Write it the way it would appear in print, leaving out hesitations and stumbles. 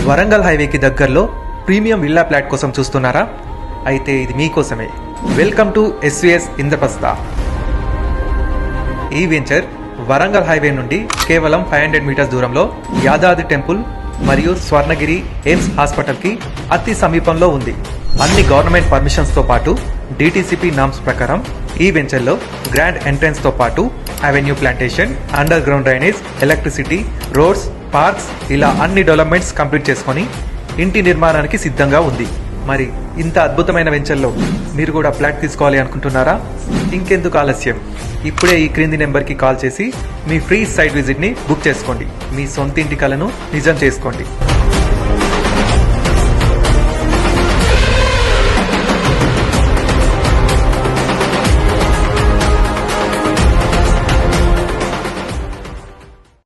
వరంగల్ హైవేకి దగ్గరలో premium villa flat కోసం చూస్తున్నారా? అయితే ఇది మీకోసమే. Welcome to SVS Indraprastha. ఈ వెంచర్ వరంగల్ హైవే నుండి కేవలం 500 మీటర్స్ దూరంలో యాదాద్రి టెంపుల్ మరియు స్వర్ణగిరి ఎయిమ్స్ హాస్పిటల్కి అతి సమీపంలో ఉంది. అన్ని గవర్నమెంట్ పర్మిషన్స్తో పాటు డిటిసిపి నామ్స్ ప్రకారం ఈ వెంచర్లో గ్రాండ్ ఎంట్రన్స్ తో పాటు avenue plantation, under ground drainage, electricity, roads, parks ఇలా అన్ని డెవలప్మెంట్స్ కంప్లీట్ చేసుకొని ఇంటి నిర్మాణానికి సిద్ధంగా ఉంది. మరి ఇంత అద్భుతమైన వెంచర్లో మీరు కూడా ఫ్లాట్ తీసుకోవాలి అనుకుంటున్నారా? ఇంకెందుకు ఆలస్యం, ఇప్పుడే ఈ క్రింది నెంబర్కి కాల్ చేసి మీ ఫ్రీ సైట్ విజిట్ని బుక్ చేసుకోండి. మీ సొంత ఇంటి కలను నిజం చేసుకోండి.